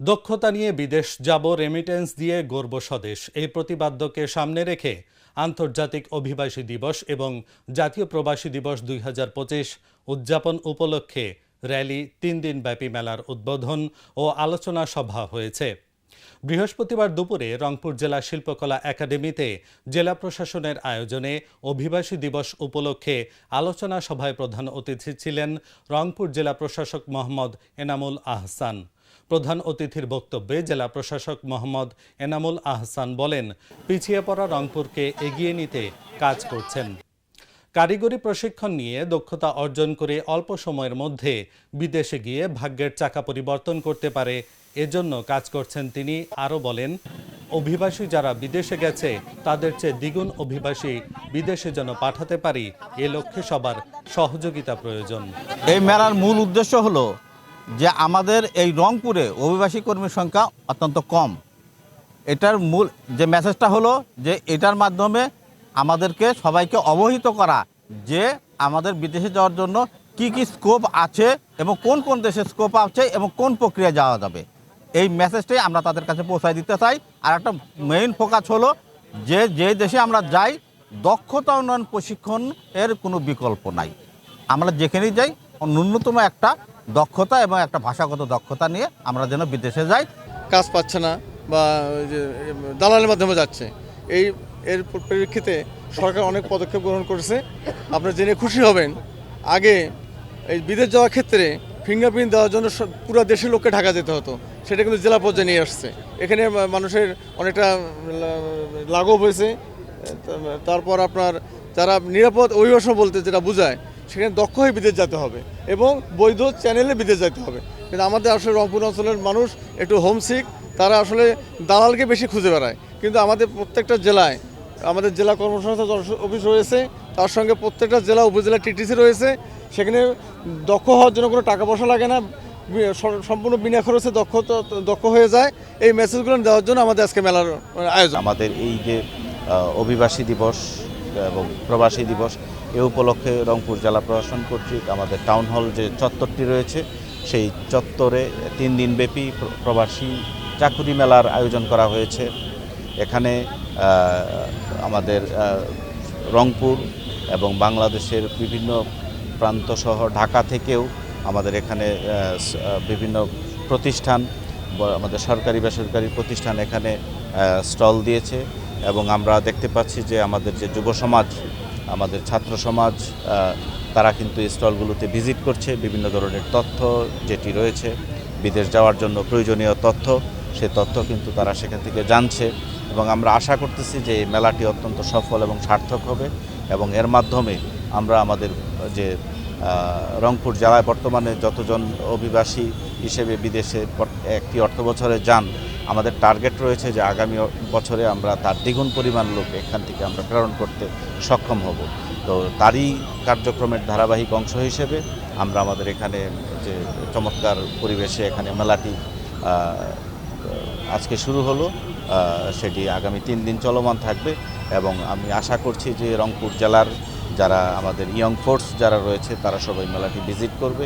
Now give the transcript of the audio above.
দক্ষতা নিয়ে বিদেশ যাব, রেমিটেন্স দিয়ে গর্ব স্বদেশ, এই প্রতিপাদ্যকে সামনে রেখে আন্তর্জাতিক অভিবাসী দিবস এবং জাতীয় প্রবাসী দিবস 2025 উদযাপন উপলক্ষে র্যালি 3 দিনব্যাপী মেলার উদ্বোধন ও আলোচনা সভা হয়েছে। বৃহস্পতিবার দুপুরে রংপুর জেলা শিল্পকলা একাডেমিতে জেলা প্রশাসনের আয়োজনে অভিবাসী দিবস উপলক্ষে আলোচনা সভায় প্রধান অতিথি ছিলেন রংপুর জেলা প্রশাসক মোহাম্মদ এনামুল আহসান। প্রধান অতিথির বক্তব্যে জেলা প্রশাসক মোহাম্মদ এনামুল আহসান বলেন, পিছিয়ে পড়া রংপুরকে এগিয়ে নিতে কাজ করছেন। কারিগরি প্রশিক্ষণ নিয়ে দক্ষতা অর্জন করে অল্প সময়ের মধ্যে বিদেশে গিয়ে ভাগ্যের চাকা পরিবর্তন করতে পারে, এজন্য কাজ করছেন তিনি। আরও বলেন, অভিবাসী যারা বিদেশে গেছে তাদের চেয়ে দ্বিগুণ অভিবাসী বিদেশে যেন পাঠাতে পারি, এ লক্ষ্যে সবার সহযোগিতা প্রয়োজন। এই মেলার মূল উদ্দেশ্য হলো যে আমাদের এই রংপুরে অভিবাসী কর্মীর সংখ্যা অত্যন্ত কম। এটার মূল যে মেসেজটা হলো যে এটার মাধ্যমে আমাদেরকে সবাইকে অবহিত করা যে আমাদের বিদেশে যাওয়ার জন্য কি কি স্কোপ আছে এবং কোন কোন দেশে স্কোপ আছে এবং কোন প্রক্রিয়া যাওয়া যাবে, এই মেসেজটাই আমরা তাদের কাছে পৌঁছায় দিতে চাই। আর একটা মেইন ফোকাস হলো যে দেশে আমরা যাই দক্ষতা উন্নয়ন প্রশিক্ষণ এর কোনো বিকল্প নাই। আমরা যেখানেই যাই ন্যূনতম একটা দক্ষতা এবং একটা ভাষাগত দক্ষতা নিয়ে আমরা যেন বিদেশে যাই। কাজ পাচ্ছে না বা দালালের মাধ্যমে যাচ্ছে, এর পরিপ্রেক্ষিতে সরকার অনেক পদক্ষেপ গ্রহণ করেছে। আপনারা জেনে খুশি হবেন, আগে এই বিদেশ যাওয়ার ক্ষেত্রে ফিঙ্গারপ্রিন্ট দেওয়ার জন্য পুরো দেশের লোককে ঢাকা যেতে হতো, সেটা কিন্তু জেলা পর্যায়ে নিয়ে আসছে। এখানে মানুষের অনেকটা লাঘব হয়েছে। তারপর আপনার যারা নিরাপদ অভিবাসন বলতে যেটা বোঝায়, সেখানে দক্ষ হয়ে বিদেশ যেতে হবে এবং বৈধ চ্যানেলে বিদেশ যেতে হবে। কিন্তু আমাদের আসলে রংপুর অঞ্চলের মানুষ একটু হোমসিক, তারা আসলে দালালকে বেশি খুঁজে বেড়ায়। কিন্তু আমাদের প্রত্যেকটা জেলায় আমাদের জেলা কর্মসংস্থান অফিস রয়েছে, তার সঙ্গে প্রত্যেকটা জেলা উপজেলা টিটিসি রয়েছে। সেখানে দক্ষ হওয়ার জন্য কোনো টাকা পয়সা লাগে না, সম্পূর্ণ বিনা খরচে দক্ষ হয়ে যায়। এই মেসেজগুলো দেওয়ার জন্য আমাদের আজকে মেলার আয়োজন। আমাদের এই যে অভিবাসী দিবস এবং প্রবাসী দিবস, এ উপলক্ষে রংপুর জেলা প্রশাসন কর্তৃক আমাদের টাউন হল যে চত্বরটি রয়েছে, সেই চত্বরে 3 দিনব্যাপী প্রবাসী চাকুরি মেলার আয়োজন করা হয়েছে। এখানে আমাদের রংপুর এবং বাংলাদেশের বিভিন্ন প্রান্ত সহ ঢাকা থেকেও আমাদের এখানে বিভিন্ন প্রতিষ্ঠান, আমাদের সরকারি বেসরকারি প্রতিষ্ঠান এখানে স্টল দিয়েছে। এবং আমরা দেখতে পাচ্ছি যে আমাদের যে যুব সমাজ, আমাদের ছাত্র সমাজ, তারা কিন্তু এই স্টলগুলোতে ভিজিট করছে। বিভিন্ন ধরনের তথ্য যেটি রয়েছে বিদেশ যাওয়ার জন্য প্রয়োজনীয় তথ্য, সে তথ্য কিন্তু তারা সেখান থেকে জানছে। এবং আমরা আশা করতেছি যে এই মেলাটি অত্যন্ত সফল এবং সার্থক হবে এবং এর মাধ্যমে আমরা আমাদের যে রংপুর জেলায় বর্তমানে যতজন অভিবাসী হিসেবে বিদেশে একটি অর্থবছরে যান, আমাদের টার্গেট রয়েছে যে আগামী বছরে আমরা তার দ্বিগুণ পরিমাণ লোক এখান থেকে আমরা প্রেরণ করতে সক্ষম হব। তো তারই কার্যক্রমের ধারাবাহিক অংশ হিসেবে আমরা আমাদের এখানে যে চমৎকার পরিবেশে এখানে মেলাটি আজকে শুরু হলো, সেটি আগামী 3 দিন চলমান থাকবে। এবং আমি আশা করছি যে রংপুর জেলার যারা আমাদের ইয়ং ফোর্স যারা রয়েছে তারা সবাই মেলাটি ভিজিট করবে।